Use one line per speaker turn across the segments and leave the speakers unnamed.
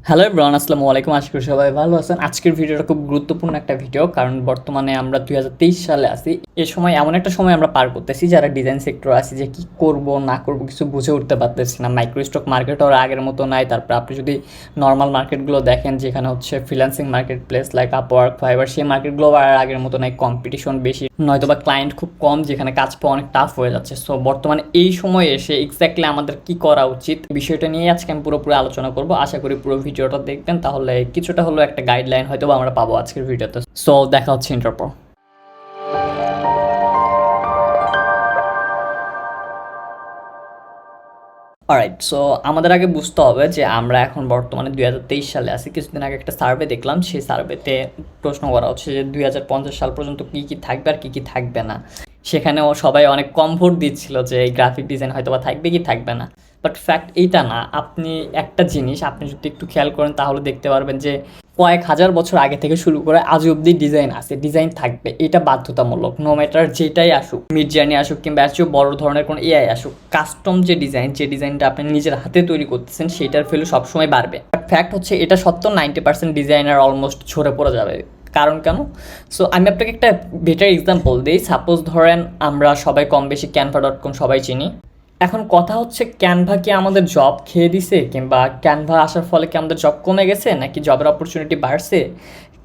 Hello everyone, আসসালামু আলাইকুম। আশা করি সবাই ভালো আছেন। আজকের ভিডিওটা খুব গুরুত্বপূর্ণ একটা ভিডিও, কারণ বর্তমানে আমরা 2023 সালে আছি। এই সময় এমন একটা সময় আমরা পার করতেছি যারা ডিজাইন সেক্টর আছি, যে কি করব না করব কিছু বুঝে উঠতে পারতেছি না। মাইক্রো স্টক মার্কেট আর আগের মতো নাই। তারপর আপনি যদি নর্মাল মার্কেটগুলো দেখেন, যেখানে হচ্ছে freelancing market place like Upwork, fibre, সেই মার্কেটগুলো আর আগের মতো নাই। কম্পিটিশন বেশি, নয়তো বা ক্লায়েন্ট খুব কম, যেখানে কাজ পাওয়া অনেক টাফ হয়ে যাচ্ছে। সো বর্তমানে এই সময়ে এসে এক্স্যাক্টলি আমাদের কি করা উচিত, বিষয়টা নিয়ে আজকে আমি পুরোপুরি আলোচনা করব। আশা করি পুরো ভিডিওটা দেখবেন, তাহলে কিছুটা হলো একটা গাইডলাইন হয়তো আমরা পাবো আজকের ভিডিওতে। সো দেখা হচ্ছে ইন্টার পর। অলরাইট, সো আমাদের আগে বুঝতে হবে যে আমরা এখন বর্তমানে 2023 সালে আছি। কিছুদিন আগে একটা সার্ভে দেখলাম, সেই সার্ভেতে প্রশ্ন করা হচ্ছে যে 2050 সাল পর্যন্ত কী কী থাকবে আর কী কী থাকবে না। সেখানেও সবাই অনেক কম ভোট দিচ্ছিল যে এই গ্রাফিক ডিজাইন হয়তো বা থাকবে কি থাকবে না। বাট ফ্যাক্ট এইটা না। আপনি একটা জিনিস আপনি যদি একটু খেয়াল করেন তাহলে দেখতে পারবেন যে কয়েক হাজার বছর আগে থেকে শুরু করে আজ অব্দি ডিজাইন আছে, ডিজাইন থাকবে, এটা বাধ্যতামূলক। নো ম্যাটার যেটাই আসুক, মিড জার্নি আসুক কিংবা এর চেয়েও বড় ধরনের কোনো এআই আসুক, কাস্টম যে ডিজাইনটা আপনি নিজের হাতে তৈরি করতেছেন সেটার ভ্যালু সবসময় বাড়বে। বাট ফ্যাক্ট হচ্ছে এটা সত্ত্বেও 90% ডিজাইনার অলমোস্ট ঝরে পড়ে যাবে। কারণ কেন? সো আমি আপনাকে একটা বেটার এক্সাম্পল দিই। সাপোজ ধরেন আমরা সবাই কম বেশি canva.com সবাই চিনি। এখন কথা হচ্ছে, ক্যানভা কি আমাদের জব খেয়ে দিছে, কিংবা ক্যানভা আসার ফলে কি আমাদের জব কমে গেছে, নাকি জবের অপরচুনিটি বাড়ছে?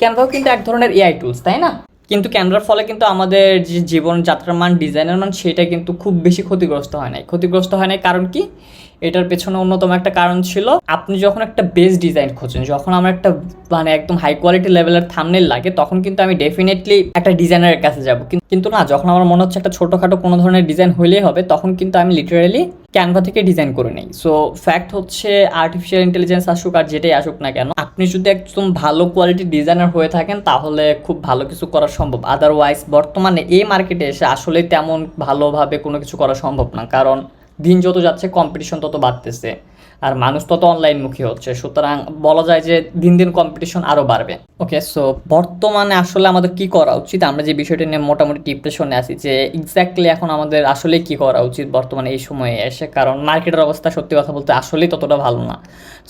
ক্যানভাও কিন্তু এক ধরনের এআই টুলস, তাই না? কিন্তু ক্যানভার ফলে কিন্তু আমাদের যে জীবনযাত্রার মান, ডিজাইনের মান, সেটা কিন্তু খুব বেশি ক্ষতিগ্রস্ত হয় নাই। কারণ কি? এটার পেছনে অন্যতম একটা কারণ ছিল, আপনি যখন একটা বেস ডিজাইন খোঁজেন, যখন আমার একটা মানে একদম হাই কোয়ালিটি লেভেলের থাম্বনেল লাগে, তখন কিন্তু আমি ডেফিনেটলি একটা ডিজাইনারের কাছে যাব। কিন্তু না, যখন আমার মনে হচ্ছে একটা ছোটোখাটো কোনো ধরনের ডিজাইন হলেই হবে, তখন কিন্তু আমি লিটারালি ক্যানভা থেকে ডিজাইন করে নেই। সো ফ্যাক্ট হচ্ছে, আর্টিফিশিয়াল ইন্টেলিজেন্স আসুক আর যেটাই আসুক না কেন, আপনি যদি একদম ভালো কোয়ালিটির ডিজাইনার হয়ে থাকেন তাহলে খুব ভালো কিছু করা সম্ভব। আদারওয়াইজ বর্তমানে এই মার্কেটে এসে আসলে তেমন ভালোভাবে কোনো কিছু করা সম্ভব না। কারণ দিন যত যাচ্ছে কম্পিটিশন তত বাড়তেছে, আর মানুষ তত অনলাইনমুখী হচ্ছে। সুতরাং বলা যায় যে দিন দিন কম্পিটিশন আরও বাড়বে। ওকে, সো বর্তমানে আসলে আমাদের কি করা উচিত, আমরা যে বিষয়টা নিয়ে মোটামুটি ডিপ্রেশনে আছি, যে এক্স্যাক্টলি এখন আমাদের আসলে কি করা উচিত বর্তমানে এই সময়ে এসে। কারণ মার্কেটের অবস্থা সত্যি কথা বলতে আসলেই ততটা ভালো না।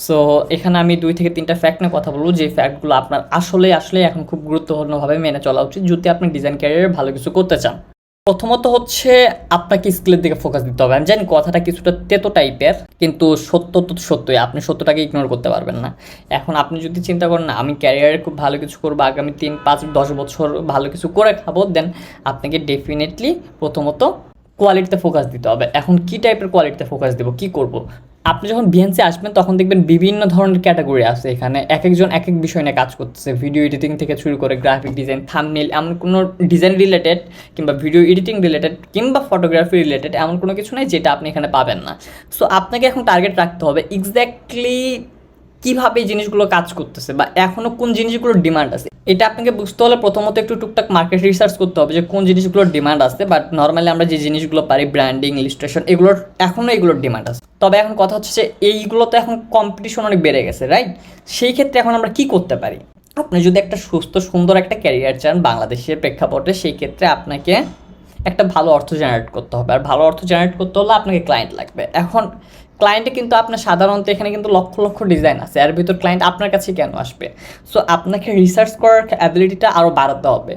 সো এখানে আমি 2 থেকে 3টা ফ্যাক্ট নিয়ে কথা বলবো, যে ফ্যাক্টগুলো আপনার আসলে এখন খুব গুরুত্বপূর্ণভাবে মেনে চলা উচিত যদি আপনি ডিজাইন ক্যারিয়ারে ভালো কিছু করতে চান। প্রথমত হচ্ছে, আপনাকে স্কিলের দিকে ফোকাস দিতে হবে। আমি জানি কথাটা কিছুটা তেতো টাইপের, কিন্তু সত্য তো সত্যই। আপনি সত্যটাকে ইগনোর করতে পারবেন না। এখন আপনি যদি চিন্তা করেন না আমি ক্যারিয়ারে খুব ভালো কিছু করবো, আগামী 3, 5, 10 বছর ভালো কিছু করে খাবো, দেন আপনাকে ডেফিনেটলি প্রথমত কোয়ালিটিতে ফোকাস দিতে হবে। এখন কি টাইপের কোয়ালিটিতে ফোকাস দেবো, কি করব? আপনি যখন বিএনসি আসবেন তখন দেখবেন বিভিন্ন ধরনের ক্যাটাগরি আছে এখানে। একজন এক এক বিষয় নিয়ে কাজ করতেছে, ভিডিও এডিটিং থেকে শুরু করে গ্রাফিক ডিজাইন, থাম্বনেল, এমন কোনো ডিজাইন রিলেটেড কিংবা ভিডিও এডিটিং রিলেটেড কিংবা ফটোগ্রাফি রিলেটেড এমন কোনো কিছু নেই যেটা আপনি এখানে পাবেন না। সো আপনাকে এখন টার্গেট রাখতে হবে এক্স্যাক্টলি কীভাবে এই জিনিসগুলো কাজ করতেছে বা এখনও কোন জিনিসগুলোর ডিমান্ড আছে। এটা আপনাকে বুঝতে হলে প্রথমত একটু টুকটাক মার্কেট রিসার্চ করতে হবে যে কোন জিনিসগুলোর ডিমান্ড আছে। বাট নর্মালি আমরা যে জিনিসগুলো পারি, ব্র্যান্ডিং, ইলাস্ট্রেশন, এগুলোর ডিমান্ড আছে। তবে এখন কথা হচ্ছে যে এইগুলোতে এখন কম্পিটিশন অনেক বেড়ে গেছে, রাইট? সেই ক্ষেত্রে এখন আমরা কি করতে পারি? আপনি যদি একটা সুস্থ সুন্দর একটা ক্যারিয়ার চান বাংলাদেশের প্রেক্ষাপটে, সেই ক্ষেত্রে আপনাকে একটা ভালো অর্থ জেনারেট করতে হবে। আর ভালো অর্থ জেনারেট করতে হলে আপনাকে ক্লায়েন্ট লাগবে। এখন ক্লায়েন্টে কিন্তু আপনার সাধারণত এখানে কিন্তু লক্ষ লক্ষ ডিজাইন আছে, এর ভিতর ক্লায়েন্ট আপনার কাছে কেন আসবে? সো আপনাকে রিসার্চ করার অ্যাবিলিটিটা আরও বাড়াতে হবে।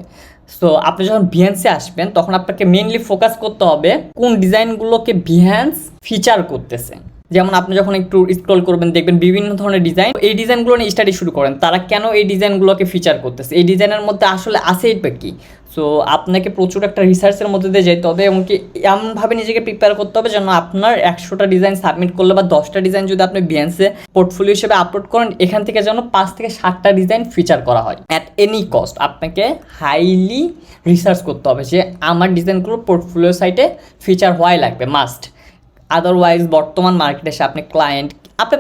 সো আপনি যখন বিহেন্সে আসবেন তখন আপনাকে মেইনলি ফোকাস করতে হবে কোন ডিজাইনগুলোকে বিহেন্স ফিচার করতেছে। যেমন আপনি যখন একটু স্ক্রল করবেন দেখবেন বিভিন্ন ধরনের ডিজাইন, এই ডিজাইনগুলো নিয়ে স্টাডি শুরু করেন, তারা কেন এই ডিজাইনগুলোকে ফিচার করতেছে, এই ডিজাইনের মধ্যে আসলে আছে এটা কি। সো আপনাকে প্রচুর একটা রিসার্চের মধ্যে দিয়ে যেতে হবে, এমনকি এমনভাবে নিজেকে প্রিপেয়ার করতে হবে যেন আপনার 100টা ডিজাইন সাবমিট করলে বা 10টা ডিজাইন যদি আপনি বিএনসে পোর্টফোলিও হিসেবে আপলোড করেন, এখান থেকে যেন 5 থেকে 7টা ডিজাইন ফিচার করা হয় অ্যাট এনি কস্ট। আপনাকে হাইলি রিসার্চ করতে হবে যে আমার ডিজাইনগুলো পোর্টফোলিও সাইটে ফিচার হওয়াই লাগবে, মাস্ট। আদারওয়াইজ বর্তমান মার্কেটে এসে আপনি ক্লায়েন্ট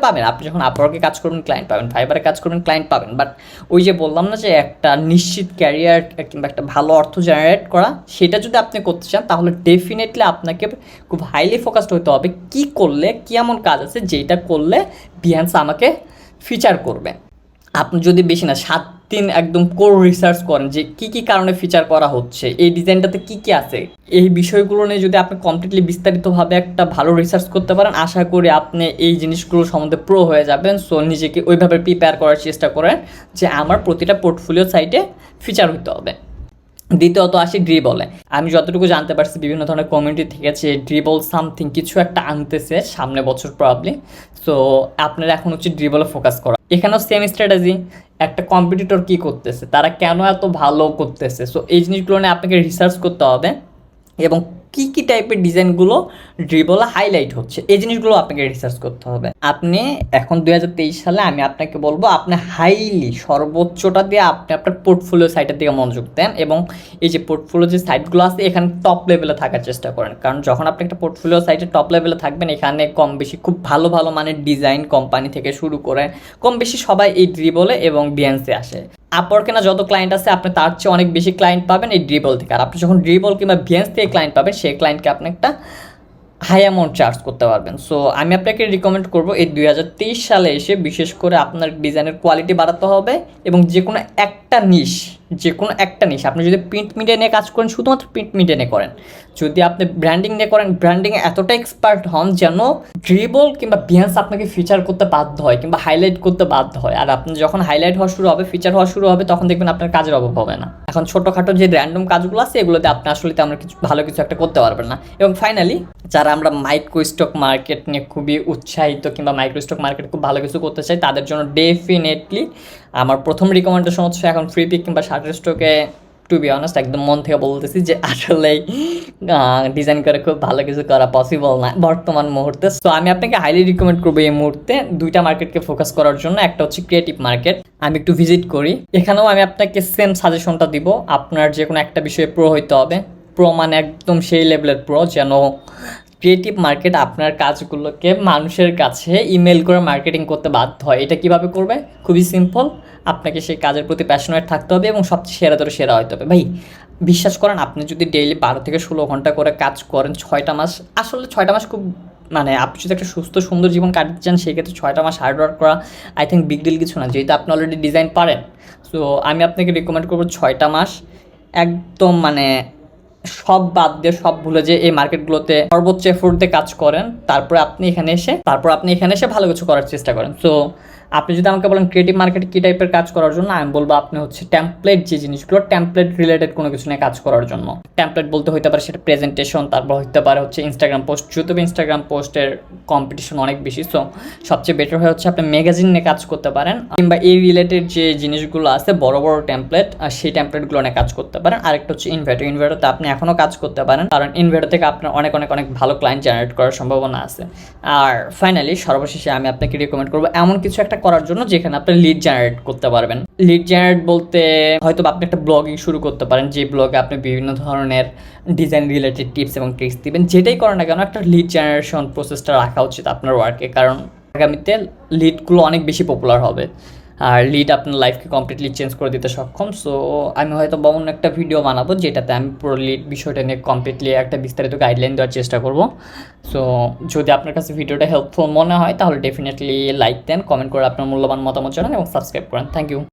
পাবেন, আপনি যখন আপওয়ার্কে কাজ করবেন ক্লায়েন্ট পাবেন, ফাইবারে কাজ করবেন ক্লায়েন্ট পাবেন, বাট ওই যে বললাম না যে একটা নিশ্চিত ক্যারিয়ার কিংবা একটা ভালো অর্থ জেনারেট করা, সেটা যদি আপনি করতে চান তাহলে ডেফিনেটলি আপনাকে খুব হাইলি ফোকাসড হতে হবে কি করলে, কি এমন কাজ আছে যেটা করলে বিহান্স আমাকে ফিচার করবে। আপনি যদি বেশি না একদম কোর রিসার্চ করেন যে কী কী কারণে ফিচার করা হচ্ছে, এই ডিজাইনটাতে কী কী আছে, এই বিষয়গুলো নিয়ে যদি আপনি কমপ্লিটলি বিস্তারিতভাবে একটা ভালো রিসার্চ করতে পারেন, আশা করি আপনি এই জিনিসগুলো সম্বন্ধে প্রো হয়ে যাবেন। সো নিজেকে ওইভাবে প্রিপেয়ার করার চেষ্টা করেন যে আমার প্রতিটা পোর্টফোলিও সাইটে ফিচার হতে হবে। দ্বিতীয়ত আসি ড্রিবলে। আমি যতটুকু জানতে পারছি বিভিন্ন ধরনের কমিউনিটি থেকে যে ড্রিবল সামথিং কিছু একটা আনতেছে সামনে বছর প্রবাবলি। সো আপনার এখন হচ্ছে ড্রিবলে ফোকাস করা। এখানেও সেম স্ট্র্যাটেজি, একটা কম্পিটিটর কী করতেছে, তারা কেন এত ভালো করতেছে, সো এই জিনিসগুলো নিয়ে আপনাকে রিসার্চ করতে হবে এবং কী কী টাইপের ডিজাইনগুলো ড্রিবলে হাইলাইট হচ্ছে এই জিনিসগুলো আপনাকে রিসার্চ করতে হবে। আপনি এখন 2023 সালে আমি আপনাকে বলবো আপনি হাইলি সর্বোচ্চটা দিয়ে আপনি আপনার পোর্টফোলিও সাইটের দিকে মনোযোগ দেন এবং এই যে পোর্টফোলিও যে সাইটগুলো আছে এখানে টপ লেভেলে থাকার চেষ্টা করেন। কারণ যখন আপনি একটা পোর্টফোলিও সাইটে টপ লেভেলে থাকবেন এখানে কম বেশি খুব ভালো ভালো মানের ডিজাইন কোম্পানি থেকে শুরু করে কম বেশি সবাই এই ড্রিবলে এবং বিএনসি আসে। আপওয়ার্কে না যত ক্লায়েন্ট আছে আপনি তার চেয়ে অনেক বেশি ক্লায়েন্ট পাবেন এই ড্রিবল থেকে। আর আপনি যখন ড্রিবল কিংবা বিএনস থেকে ক্লায়েন্ট পাবেন সেই ক্লায়েন্টকে আপনি একটা হাই অ্যামাউন্ট চার্জ করতে পারবেন। সো আমি আপনাকে রিকমেন্ড করবো এই 2023 সালে এসে বিশেষ করে আপনার ডিজাইনের কোয়ালিটি বাড়াতে হবে এবং যে কোনো একটা নিশ আপনি যদি প্রিন্ট মিডিয়া নিয়ে কাজ করেন শুধুমাত্র প্রিন্ট মিডিয়া নিয়ে করেন, যদি আপনি ব্র্যান্ডিং নিয়ে করেন ব্র্যান্ডিংয়ে এতটা এক্সপার্ট হন যেন ড্রিবল কিংবা বিয়ান্স আপনাকে ফিচার করতে বাধ্য হয় কিংবা হাইলাইট করতে বাধ্য হয়। আর আপনি যখন হাইলাইট হওয়া শুরু হবে, ফিচার হওয়া শুরু হবে, তখন দেখবেন আপনার কাজের অভাব হবে না। এখন ছোটোখাটো যে র্যান্ডম কাজগুলো আছে এগুলোতে আপনি আসলে তেমন ভালো কিছু একটা করতে পারবেন না। এবং ফাইনালি যারা আমরা মাইক্রো স্টক মার্কেট নিয়ে খুবই উৎসাহিত কিংবা মাইক্রো স্টক মার্কেট খুব ভালো কিছু করতে চাই তাদের জন্য ডেফিনেটলি আমার প্রথম রিকমেন্ডেশন হচ্ছে এখন ফ্রি পিক কিংবা শাটার স্টকে টু বি অনেস্ট একদম মন থেকে বলতেছি যে আসলেই ডিজাইন করে খুব ভালো কিছু করা পসিবল না বর্তমান মুহূর্তে। সো আমি আপনাকে হাইলি রিকমেন্ড করবো এই মুহূর্তে দুইটা মার্কেটকে ফোকাস করার জন্য। একটা হচ্ছে ক্রিয়েটিভ মার্কেট, আমি একটু ভিজিট করি, এখানেও আমি আপনাকে সেম সাজেশনটা দিব। আপনার যে কোনো একটা বিষয়ে প্রো হইতে হবে, প্রো মানে একদম সেই লেভেলের প্রো যেন ক্রিয়েটিভ মার্কেট আপনার কাজগুলোকে মানুষের কাছে ইমেল করে মার্কেটিং করতে বাধ্য হয়। এটা কিভাবে করবে? খুবই সিম্পল, আপনাকে সেই কাজের প্রতি প্যাশনেট থাকতে হবে এবং সবচেয়ে সেরা হতে হবে। ভাই বিশ্বাস করেন আপনি যদি ডেইলি 12 থেকে 16 ঘন্টা করে কাজ করেন 6টা মাস, আসলে 6টা মাস খুব মানে আপনি যদি একটা সুস্থ সুন্দর জীবন কাটাতে চান সেক্ষেত্রে 6টা মাস হার্ডওয়ার্ক করা আই থিঙ্ক বিগ ডিল কিছু না, যেহেতু আপনি অলরেডি ডিজাইন পারেন। সো আমি আপনাকে রিকমেন্ড করবো 6টা মাস একদম মানে সব বাদ দিয়ে সব ভুলে যে এই মার্কেটগুলোতে সর্বোচ্চ এফোর্ট দিয়ে কাজ করেন, তারপরে আপনি এখানে এসে ভালো কিছু করার চেষ্টা করেন। সো আপনি যদি আমাকে বলেন ক্রিয়েটিভ মার্কেটে কী টাইপের কাজ করার জন্য, আমি বলবো আপনি হচ্ছে টেমপ্লেট যে জিনিসগুলো টেমপ্লেট রিলেটেড কোনো কিছু নিয়ে কাজ করার জন্য। টেমপ্লেট বলতে হতে পারে সেটা প্রেজেন্টেশন, তারপর হতে পারে হচ্ছে ইনস্টাগ্রাম পোস্ট, যেহেতু ইনস্টাগ্রাম পোস্টের কম্পিটিশন অনেক বেশি। সো সবচেয়ে বেটার হয়ে হচ্ছে আপনি ম্যাগাজিন নিয়ে কাজ করতে পারেন কিংবা এই রিলেটেড যে জিনিসগুলো আছে বড় বড় টেমপ্লেট, আর সেই টেমপ্লেটগুলো নিয়ে কাজ করতে পারেন। আরেকটা হচ্ছে ইনভার্টারতে আপনি এখনও কাজ করতে পারেন, কারণ ইনভার্টার থেকে আপনার অনেক ভালো ক্লায়েন্ট জেনারেট করার সম্ভাবনা আছে। আর ফাইনালি সর্বশেষে আমি আপনাকে রিকমেন্ড করবো এমন কিছু একটা করার জন্য যেখানে আপনি লিড জেনারেট করতে পারবেন। লিড জেনারেট বলতে হয়তো আপনি একটা ব্লগিং শুরু করতে পারেন, যে ব্লগে আপনি বিভিন্ন ধরনের ডিজাইন রিলেটেড টিপস এবং ট্রিক্স দিবেন। যেটাই করেন না কেন একটা লিড জেনারেশন প্রসেসটা রাখা উচিত আপনার ওয়ার্কে, কারণ আগামীতে লিডগুলো অনেক বেশি পপুলার হবে আর লিড আপনার লাইফকে কমপ্লিটলি চেঞ্জ করে দিতে সক্ষম। সো আমি হয়তো অন্য একটা ভিডিও বানাবো যেটাতে আমি পুরো লিড বিষয়টা নিয়ে কমপ্লিটলি একটা বিস্তারিত গাইডলাইন দেওয়ার চেষ্টা করব। সো যদি আপনার কাছে ভিডিওটা হেল্পফুল মনে হয় তাহলে ডেফিনেটলি লাইক দেন, কমেন্ট করে আপনার মূল্যবান মতামত জানান এবং সাবস্ক্রাইব করেন। Thank you.